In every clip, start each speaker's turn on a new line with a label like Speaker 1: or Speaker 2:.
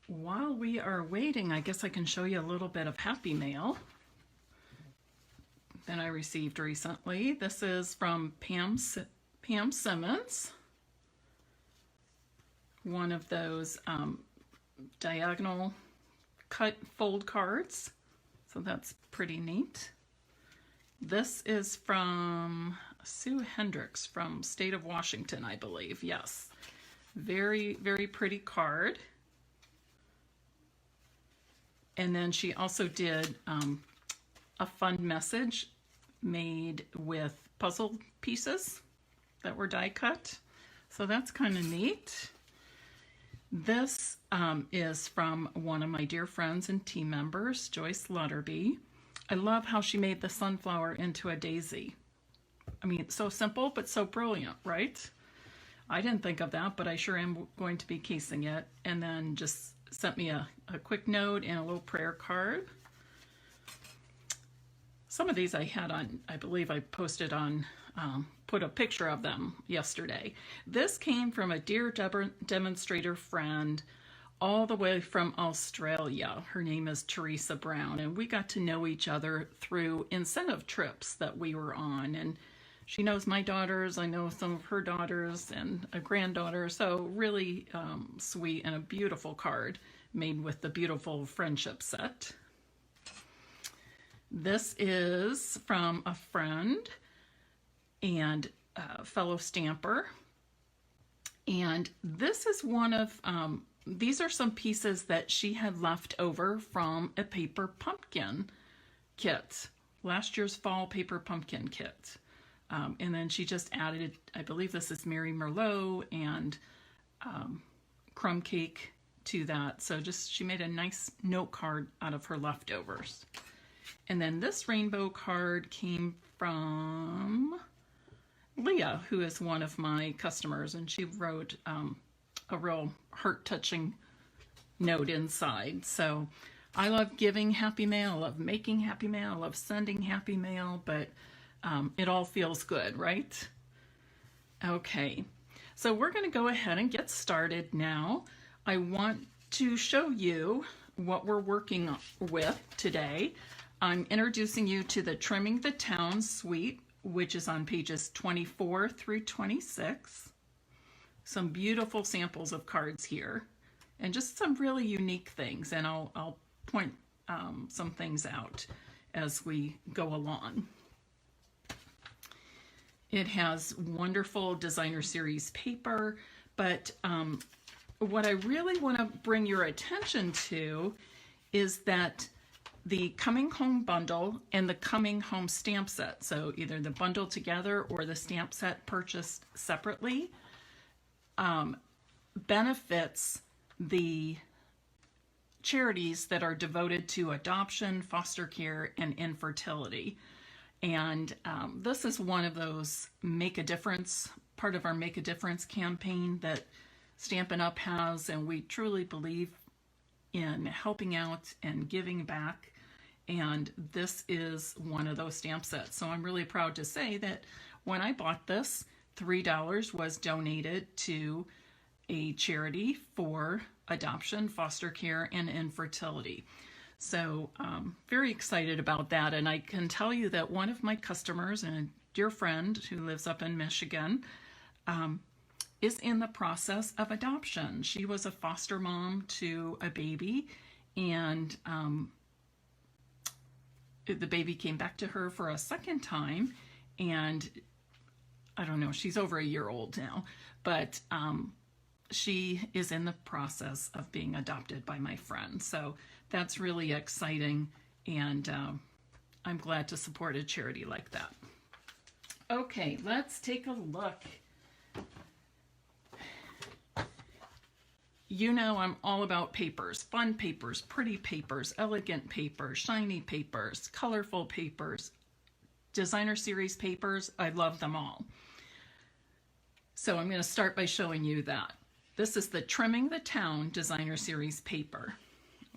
Speaker 1: while we are waiting, I guess I can show you a little bit of happy mail that I received recently. This is from Pam Simmons, one of those diagonal cut fold cards. So that's pretty neat. This is from Sue Hendricks from State of Washington, I believe. Yes. Very, very pretty card. And then she also did a fun message made with puzzle pieces that were die cut. So that's kind of neat. This is from one of my dear friends and team members, Joyce Lutterby. I love how she made the sunflower into a daisy. I mean, it's so simple, but so brilliant, right? I didn't think of that, but I sure am going to be casing it. And then just sent me a quick note and a little prayer card. Some of these I had on, I believe I posted on, put a picture of them yesterday. This came from a dear demonstrator friend all the way from Australia. Her name is Teresa Brown, and we got to know each other through incentive trips that we were on. And she knows my daughters, I know some of her daughters and a granddaughter, so really sweet, and a beautiful card made with the beautiful friendship set. This is from a friend and a fellow stamper, and this is one of, these are some pieces that she had left over from a paper pumpkin kit, last year's fall paper pumpkin kit. And then she just added, I believe this is Mary Merlot and crumb cake to that. So just, she made a nice note card out of her leftovers. And then this rainbow card came from Leah, who is one of my customers, and she wrote a real heart-touching note inside. So I love giving happy mail, I love making happy mail, I love sending happy mail, but it all feels good, right? Okay, so we're going to go ahead and get started now. I want to show you what we're working with today. I'm introducing you to the Trimming the Town suite, which is on pages 24 through 26. Some beautiful samples of cards here, and just some really unique things, and I'll point some things out as we go along. It has wonderful designer series paper, but what I really want to bring your attention to is that the Coming Home bundle and the Coming Home stamp set, so either the bundle together or the stamp set purchased separately, benefits the charities that are devoted to adoption, foster care, and infertility. And this is one of those Make a Difference, part of our Make a Difference campaign that Stampin' Up! Has, and we truly believe in helping out and giving back. And this is one of those stamp sets. So I'm really proud to say that when I bought this, $3 was donated to a charity for adoption, foster care, and infertility. So very excited about that. And I can tell you that one of my customers and a dear friend who lives up in Michigan is in the process of adoption. She was a foster mom to a baby, and the baby came back to her for a second time, and I don't know, she's over a year old now, but she is in the process of being adopted by my friend. So that's really exciting, and I'm glad to support a charity like that. Okay, let's take a look. You know I'm all about papers, fun papers, pretty papers, elegant papers, shiny papers, colorful papers, designer series papers. I love them all. So I'm going to start by showing you that. This is the Trimming the Town designer series paper.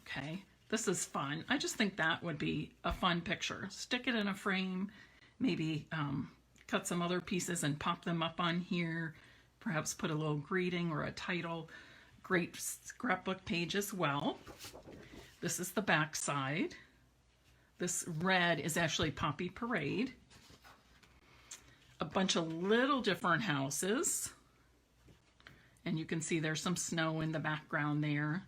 Speaker 1: Okay, this is fun. I just think that would be a fun picture. Stick it in a frame, maybe cut some other pieces and pop them up on here. Perhaps put a little greeting or a title. Great scrapbook page as well. This is the back side. This red is actually Poppy Parade. A bunch of little different houses. And you can see there's some snow in the background there.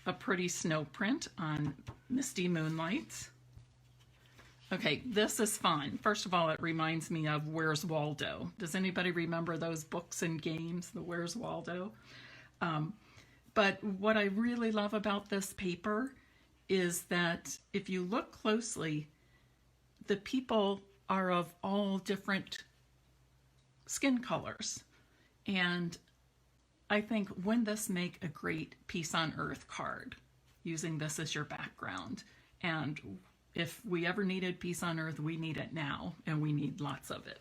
Speaker 1: A pretty snow print on Misty Moonlight. Okay, this is fun. First of all, it reminds me of Where's Waldo. Does anybody remember those books and games, the Where's Waldo? But what I really love about this paper is that if you look closely, the people are of all different skin colors. And I think wouldn't this make a great Peace on Earth card, using this as your background? And if we ever needed peace on earth, we need it now, and we need lots of it.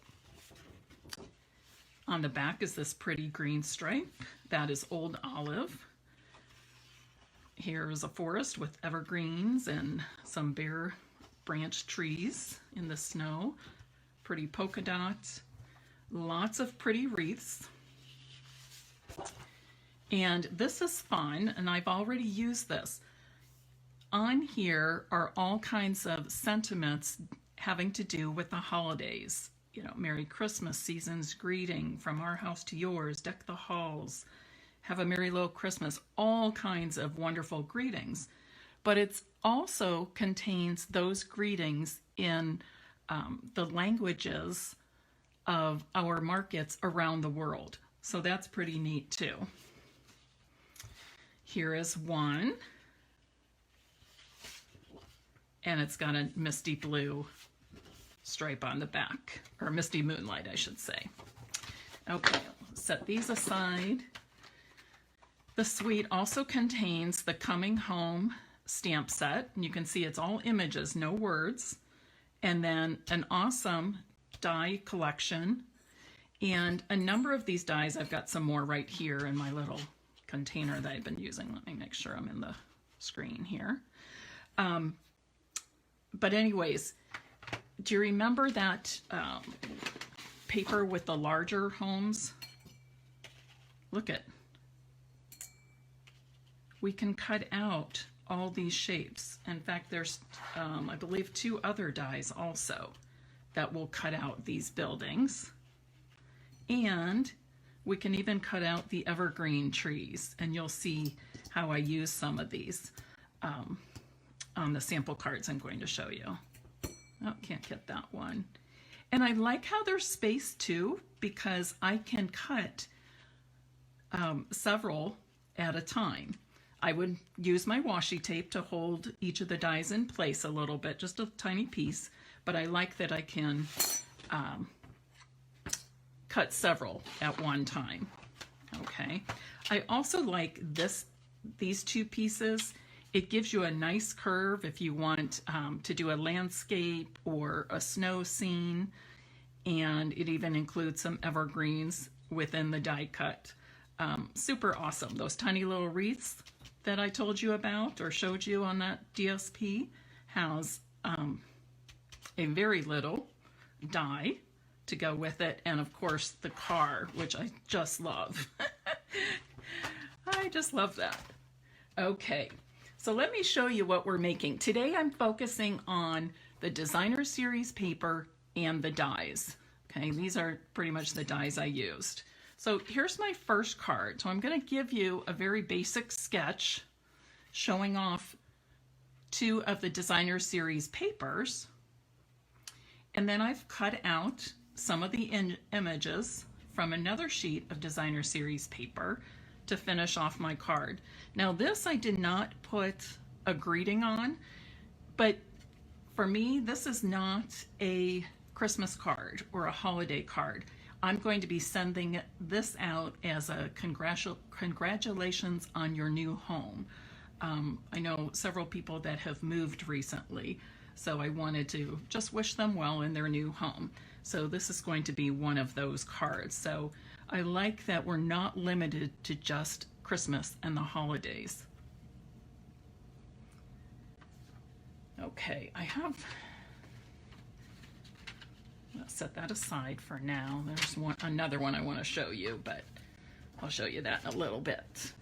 Speaker 1: On the back is this pretty green stripe. That is Old Olive. Here is a forest with evergreens and some bare branch trees in the snow. Pretty polka dots. Lots of pretty wreaths. And this is fun, and I've already used this. On here are all kinds of sentiments having to do with the holidays. You know, Merry Christmas, season's greeting, from our house to yours, deck the halls, have a merry little Christmas, all kinds of wonderful greetings. But it also contains those greetings in the languages of our markets around the world. So that's pretty neat too. Here is one. And it's got a misty blue stripe on the back, or misty moonlight, I should say. Okay, set these aside. The suite also contains the Coming Home stamp set. And you can see it's all images, no words. And then an awesome die collection. And a number of these dies, I've got some more right here in my little container that I've been using. Let me make sure I'm in the screen here. But anyways, do you remember that paper with the larger homes? Look at, we can cut out all these shapes. In fact, there's, I believe, 2 other dies also that will cut out these buildings. And we can even cut out the evergreen trees, and you'll see how I use some of these on the sample cards I'm going to show you. Oh, can't get that one. And I like how they're spaced too, because I can cut several at a time. I would use my washi tape to hold each of the dies in place a little bit, just a tiny piece, but I like that I can cut several at one time. Okay. I also like these 2 pieces. It gives you a nice curve if you want to do a landscape or a snow scene, and it even includes some evergreens within the die cut. Super awesome. Those tiny little wreaths that I told you about or showed you on that DSP has a very little die to go with it, and of course the car, which I just love. I just love that. Okay. So let me show you what we're making. Today I'm focusing on the designer series paper and the dies. Okay, these are pretty much the dies I used. So here's my first card. So I'm going to give you a very basic sketch showing off 2 of the designer series papers. And then I've cut out some of the images from another sheet of designer series paper to finish off my card. Now this I did not put a greeting on, but for me this is not a Christmas card or a holiday card. I'm going to be sending this out as a congratulations on your new home. I know several people that have moved recently, so I wanted to just wish them well in their new home. So this is going to be one of those cards. So I like that we're not limited to just Christmas and the holidays. Okay, let's set that aside for now. There's another one I want to show you, but I'll show you that in a little bit.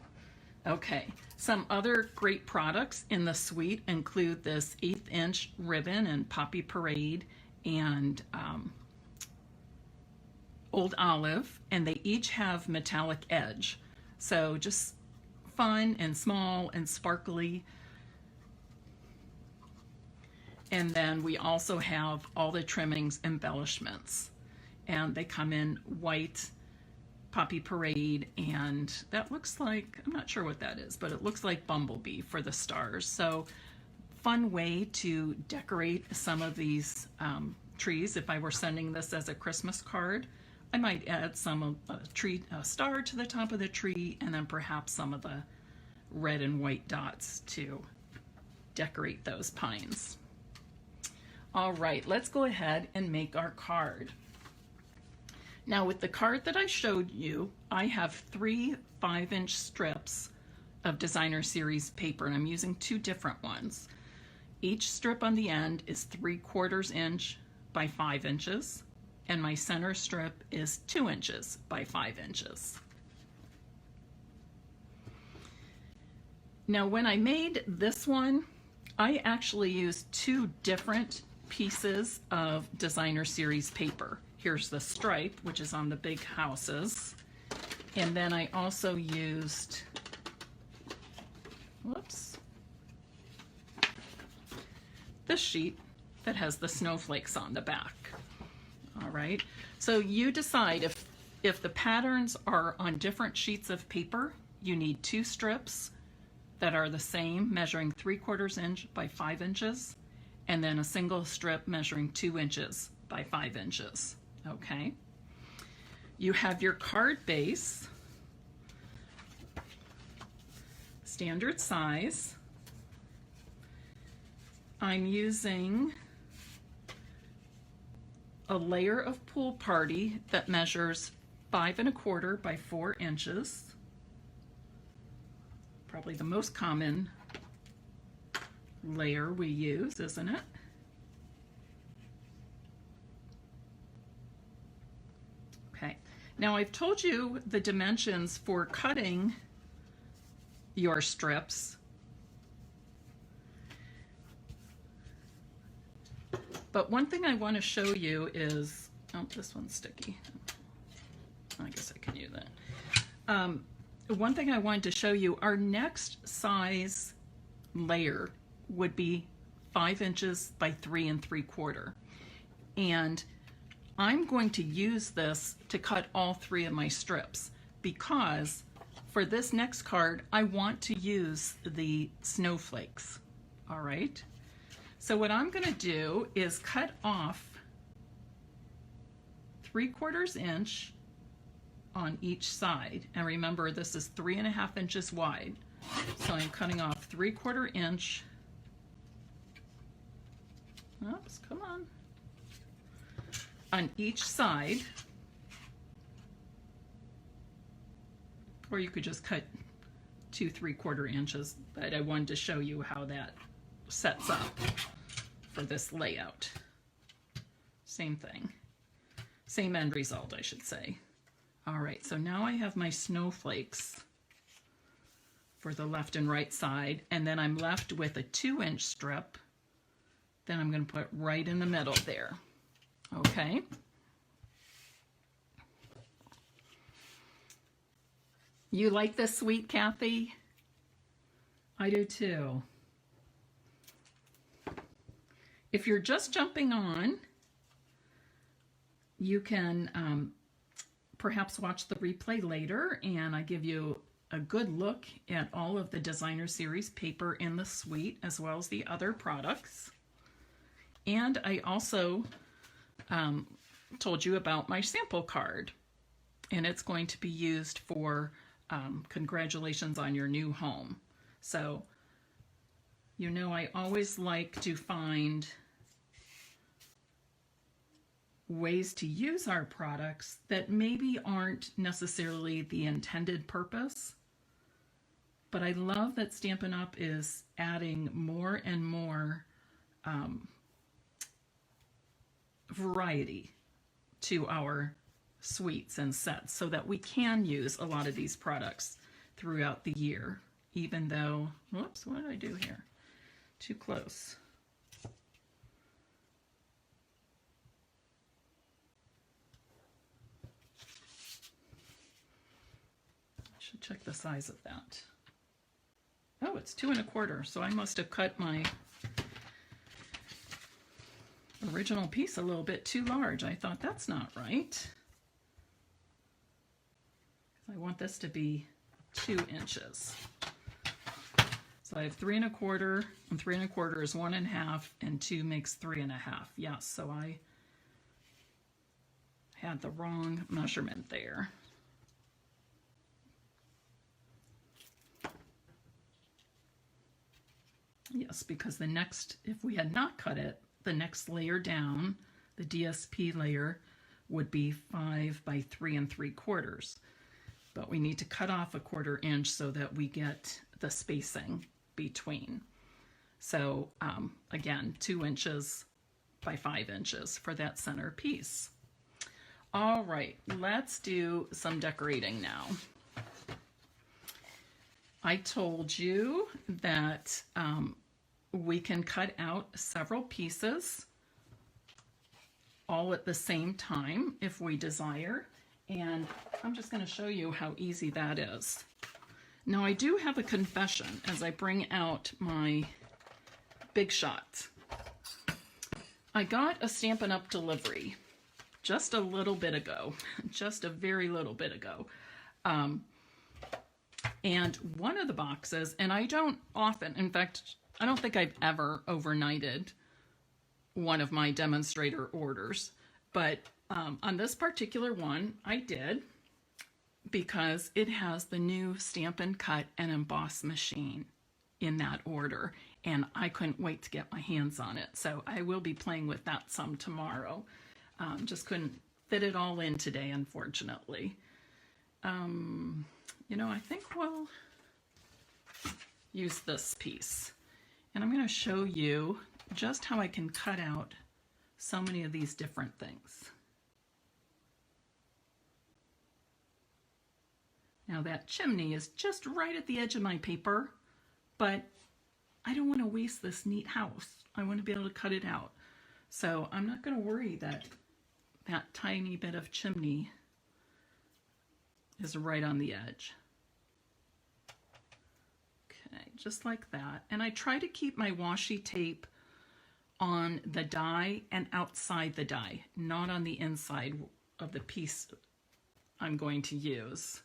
Speaker 1: Okay, some other great products in the suite include this 1/8 inch ribbon and Poppy Parade and Old Olive, and they each have metallic edge. So just fun and small and sparkly. And then we also have all the trimmings embellishments, and they come in white Poppy Parade, and that looks like, I'm not sure what that is, but it looks like Bumblebee for the stars. So fun way to decorate some of these trees. If I were sending this as a Christmas card, I might add some of a star to the top of the tree, and then perhaps some of the red and white dots to decorate those pines. All right, let's go ahead and make our card. Now with the card that I showed you, I have 3 5-inch strips of Designer Series paper, and I'm using 2 different ones. Each strip on the end is 3/4 inch by 5 inches, and my center strip is 2 inches by 5 inches. Now when I made this one, I actually used 2 different pieces of Designer Series paper. Here's the stripe, which is on the big houses. And then I also used, whoops, this sheet that has the snowflakes on the back. All right, so you decide if the patterns are on different sheets of paper, you need 2 strips that are the same, measuring 3/4 inch by 5 inches, and then a single strip measuring 2 inches by 5 inches. Okay, you have your card base, standard size. I'm using a layer of Pool Party that measures 5 1/4 by 4 inches. Probably the most common layer we use, isn't it? Okay, now I've told you the dimensions for cutting your strips, but one thing I want to show you is, oh, this one's sticky. I guess I can use that. One thing I wanted to show you, our next size layer would be 5 inches by 3 3/4. And I'm going to use this to cut all 3 of my strips, because for this next card, I want to use the snowflakes. All right. So what I'm going to do is cut off 3/4 inch on each side. And remember, this is 3 1/2 inches wide. So I'm cutting off 3/4 inch. Oops, come on each side. Or you could just cut 2 3/4 inches, but I wanted to show you how that sets up for this layout. Same thing. Same end result, I should say. All right, so now I have my snowflakes for the left and right side, and then I'm left with a 2-inch strip that I'm going to put right in the middle there. Okay. You like this sweet, Kathy? I do too. If you're just jumping on, you can perhaps watch the replay later, and I give you a good look at all of the Designer Series paper in the suite, as well as the other products. And I also told you about my sample card, and it's going to be used for congratulations on your new home. So, you know, I always like to find ways to use our products that maybe aren't necessarily the intended purpose, but I love that Stampin' Up! Is adding more and more variety to our suites and sets so that we can use a lot of these products throughout the year, even though, whoops, what did I do here? Too close. I should check the size of that. Oh, it's 2 1/4, so I must have cut my original piece a little bit too large. I thought that's not right. I want this to be 2 inches. So I have 3 1/4, and 3 1/4 is 1 1/2, and 2 makes 3 1/2. Yes, so I had the wrong measurement there. Yes, because the next, if we had not cut it, the next layer down, the DSP layer, would be 5 by 3 3/4. But we need to cut off 1/4 inch so that we get the spacing between. So again, 2 inches by 5 inches for that center piece. All right, let's do some decorating now. I told you that we can cut out several pieces all at the same time if we desire. And I'm just going to show you how easy that is. Now I do have a confession as I bring out my Big Shot. I got a Stampin' Up! Delivery just a little bit ago, just a very little bit ago. And one of the boxes, and I don't often, in fact, I don't think I've ever overnighted one of my demonstrator orders, but on this particular one, I did, because it has the new Stampin' Cut and Emboss machine in that order, and I couldn't wait to get my hands on it. So I will be playing with that some tomorrow. Just couldn't fit it all in today, unfortunately. You know, I think we'll use this piece. And I'm going to show you just how I can cut out so many of these different things. Now that chimney is just right at the edge of my paper, but I don't want to waste this neat house. I want to be able to cut it out. So I'm not going to worry that that tiny bit of chimney is right on the edge. Okay, just like that. And I try to keep my washi tape on the die and outside the die, not on the inside of the piece I'm going to use.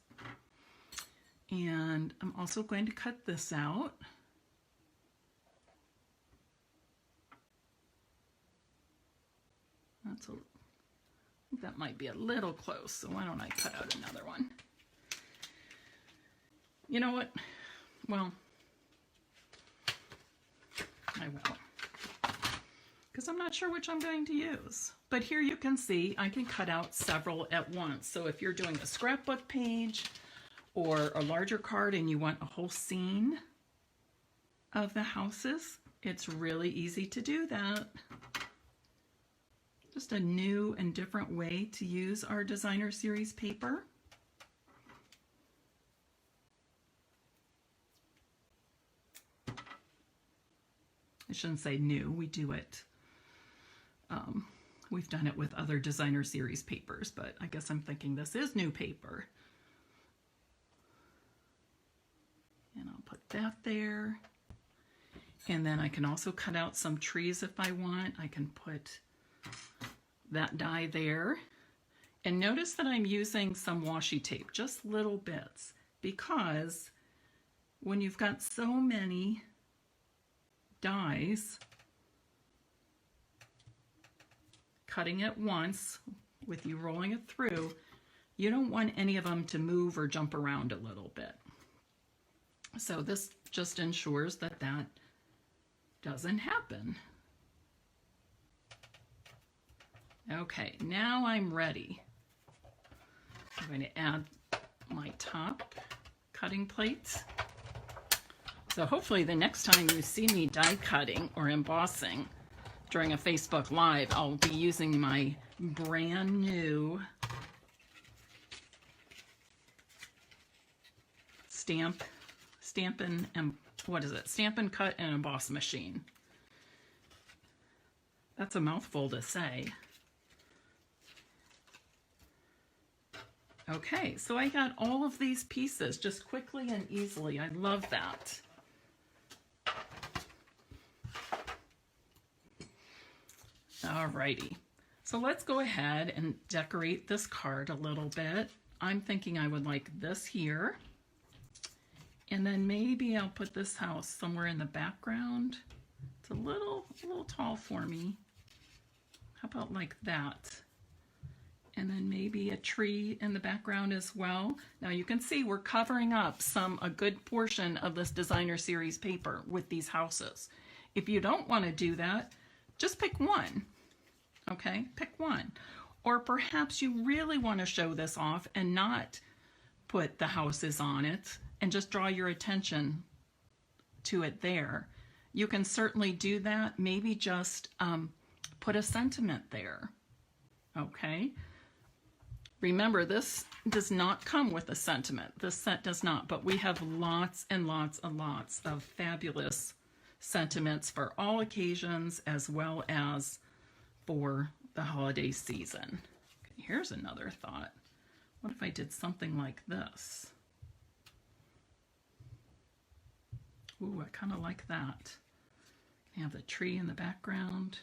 Speaker 1: And I'm also going to cut this out. I think that might be a little close, so why don't I cut out another one? You know what? Well, I will, because I'm not sure which I'm going to use. But here you can see I can cut out several at once. So if you're doing a scrapbook page or a larger card and you want a whole scene of the houses, it's really easy to do that. Just a new and different way to use our designer series paper. I shouldn't say new, we do it. We've done it with other designer series papers, but I guess I'm thinking this is new paper. And I'll put that there. And then I can also cut out some trees if I want. I can put that die there. And notice that I'm using some washi tape, just little bits, because when you've got so many dies, cutting it once with you rolling it through, you don't want any of them to move or jump around a little bit. So this just ensures that that doesn't happen. Okay, now I'm ready. I'm going to add my top cutting plates. So hopefully the next time you see me die cutting or embossing during a Facebook Live, I'll be using my brand new Stampin' and what is it? Stampin' Cut and Emboss machine. That's a mouthful to say. Okay, so I got all of these pieces just quickly and easily. I love that. Alrighty, so let's go ahead and decorate this card a little bit. I'm thinking I would like this here. And then maybe I'll put this house somewhere in the background. It's a little tall for me. How about like that? And then maybe a tree in the background as well. Now you can see we're covering up a good portion of this designer series paper with these houses. If you don't want to do that, just pick one. Okay, pick one. Or perhaps you really want to show this off and not put the houses on it and just draw your attention to it there. You can certainly do that. Maybe just put a sentiment there. Okay. Remember, this does not come with a sentiment. This set does not, but we have lots and lots and lots of fabulous sentiments for all occasions as well as for the holiday season. Okay, here's another thought. What if I did something like this? Ooh, I kind of like that. I have the tree in the background.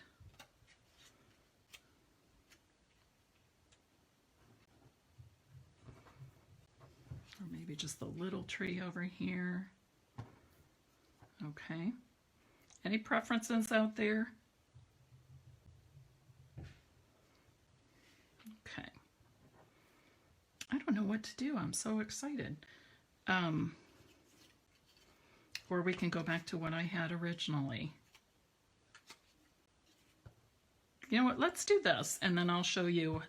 Speaker 1: Or maybe just the little tree over here. Okay. Any preferences out there? Okay. I don't know what to do. I'm so excited. Or we can go back to what I had originally. You know what? Let's do this, and then I'll show you.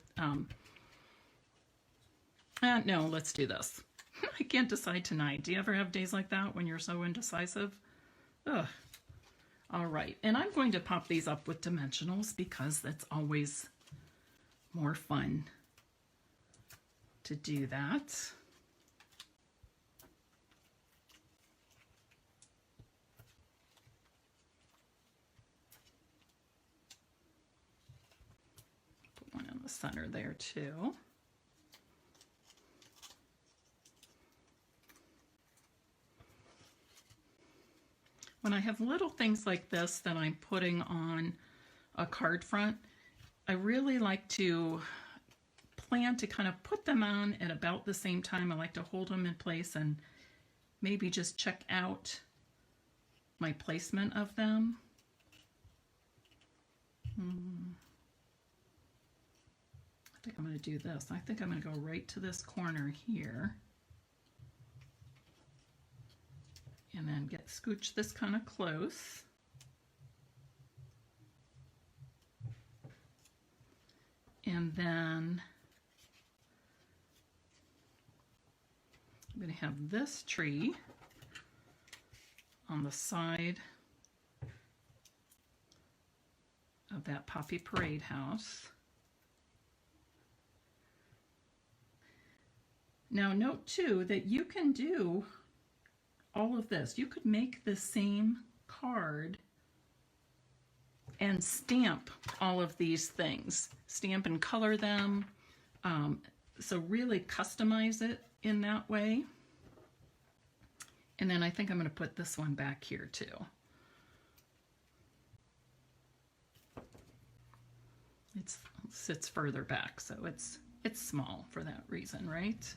Speaker 1: No, let's do this. I can't decide tonight. Do you ever have days like that when you're so indecisive? Ugh. All right, and I'm going to pop these up with dimensionals because that's always more fun to do that. Put one in the center there too. When I have little things like this that I'm putting on a card front, I really like to plan to kind of put them on at about the same time. I like to hold them in place and maybe just check out my placement of them. I think I'm going to do this. I think I'm going to go right to this corner here. And then scooch this kind of close. And then I'm going to have this tree on the side of that Poppy Parade house. Now note too that you can do all of this. You could make the same card and stamp all of these things. Stamp and color them. So really customize it in that way. And then I think I'm going to put this one back here too. It sits further back, so it's small for that reason, right?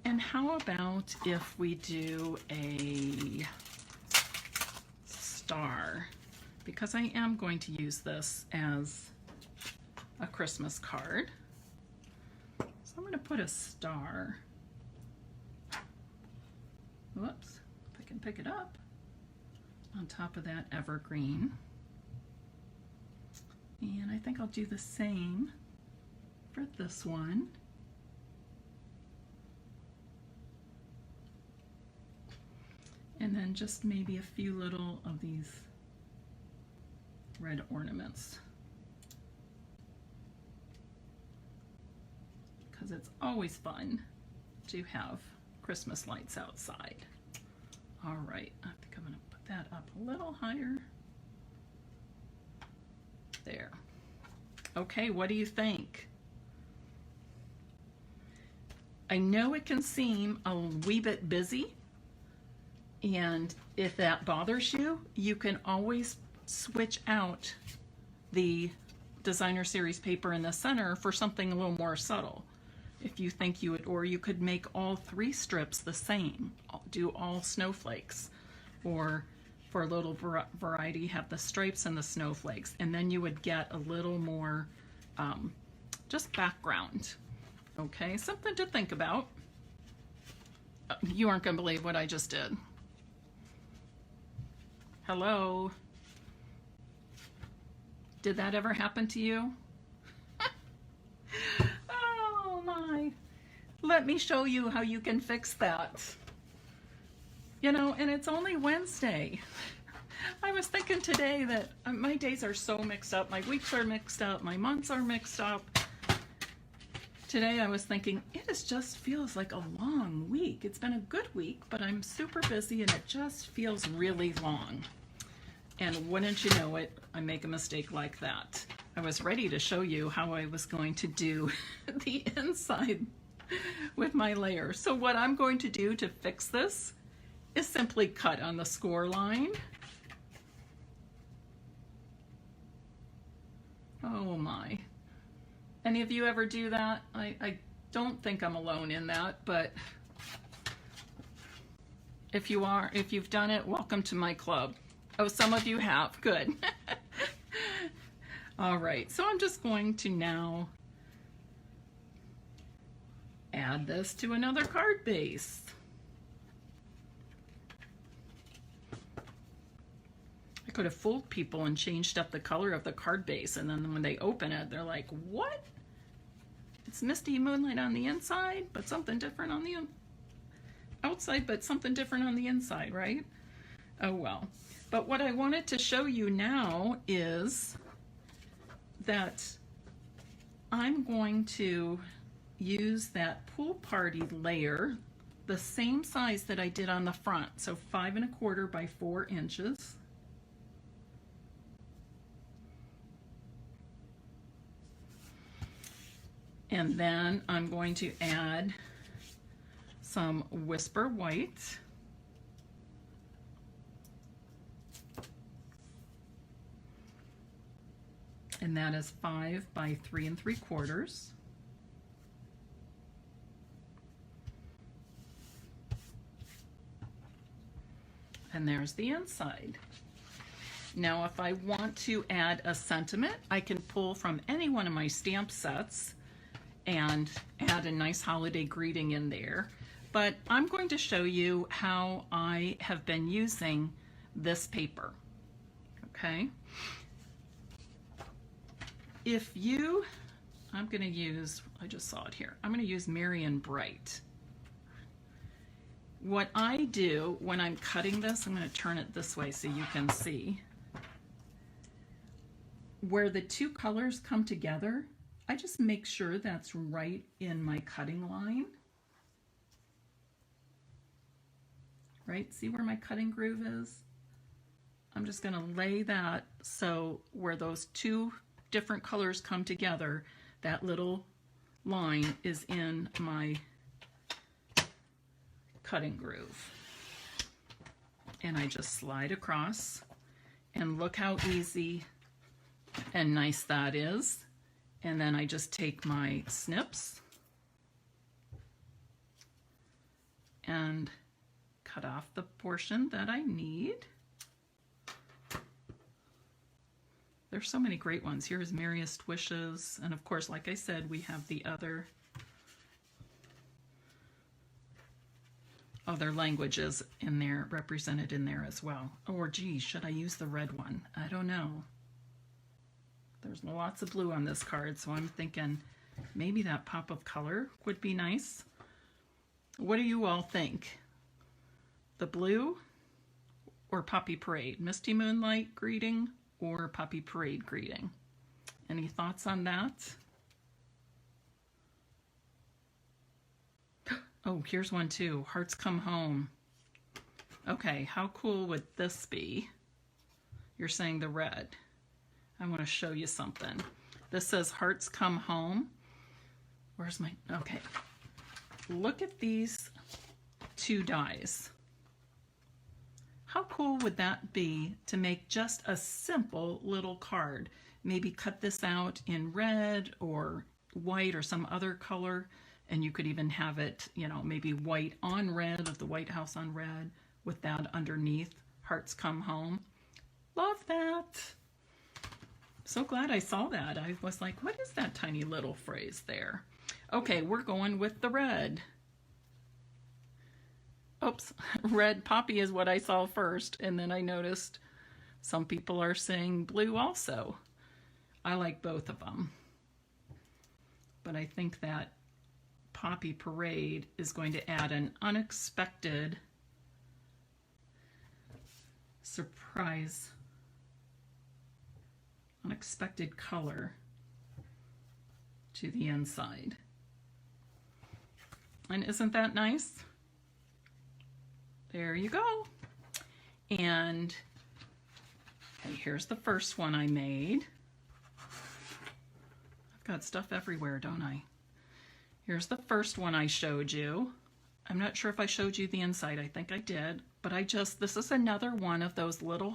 Speaker 1: And how about if we do a star? Because I am going to use this as a Christmas card. So I'm going to put a star. Whoops, if I can pick it up, on top of that evergreen. And I think I'll do the same for this one. And then just maybe a few little of these red ornaments. Because it's always fun to have Christmas lights outside. All right, I think I'm going to put that up a little higher. There. Okay, what do you think? I know it can seem a wee bit busy, and if that bothers you, you can always switch out the designer series paper in the center for something a little more subtle. If you think you would, or you could make all 3 strips the same, do all snowflakes, or for a little variety have the stripes and the snowflakes, and then you would get a little more just background. Okay, something to think about. You aren't going to believe what I just did. Hello? Did that ever happen to you? Oh my. Let me show you how you can fix that. You know, and it's only Wednesday. I was thinking today that my days are so mixed up. My weeks are mixed up. My months are mixed up. Today I was thinking, just feels like a long week. It's been a good week, but I'm super busy and it just feels really long. And wouldn't you know it, I make a mistake like that. I was ready to show you how I was going to do the inside with my layer. So what I'm going to do to fix this is simply cut on the score line. Oh my. Any of you ever do that? I don't think I'm alone in that, but if you are, if you've done it, welcome to my club. Oh, some of you have. Good. All right, so I'm just going to now add this to another card base. I could have fooled people and changed up the color of the card base, and then when they open it, they're like, what? It's Misty Moonlight on the inside, but something different on the outside, but something different on the inside, right? Oh well. But what I wanted to show you now is that I'm going to use that pool party layer, the same size that I did on the front, so 5 1/4 by 4 inches. And then I'm going to add some Whisper White. And that is 5 by 3 3/4. And there's the inside. Now if I want to add a sentiment, I can pull from any one of my stamp sets and add a nice holiday greeting in there. But I'm going to show you how I have been using this paper. Okay? If you, I'm going to use, I just saw it here, I'm going to use Marion Bright. What I do when I'm cutting this, I'm going to turn it this way so you can see. Where the two colors come together, I just make sure that's right in my cutting line. Right? See where my cutting groove is? I'm just going to lay that so where those two different colors come together, that little line is in my cutting groove. And I just slide across, and look how easy and nice that is. And then I just take my snips and cut off the portion that I need. There's so many great ones. Here's Merriest Wishes, and of course, like I said, we have the other languages in there, represented in there as well. Or geez, should I use the red one? I don't know. There's lots of blue on this card, so I'm thinking maybe that pop of color would be nice. What do you all think? The blue or Poppy Parade? Misty Moonlight greeting or Poppy Parade greeting? Any thoughts on that? Oh, here's one too. Hearts Come Home. Okay, how cool would this be? You're saying the red. I want to show you something. This says Hearts Come Home. Where's my, okay. Look at these two dies. How cool would that be to make just a simple little card? Maybe cut this out in red or white or some other color, and you could even have it, you know, maybe white on red, of the White House on red, with that underneath, Hearts Come Home. Love that. So glad I saw that. I was like, what is that tiny little phrase there? Okay, we're going with the red. Oops, red poppy is what I saw first, and then I noticed some people are saying blue also. I like both of them. But I think that Poppy Parade is going to add an unexpected surprise, unexpected color to the inside. And isn't that nice? There you go. And okay, here's the first one I made. I've got stuff everywhere, don't I? Here's the first one I showed you. I'm not sure if I showed you the inside. I think I did. But this is another one of those little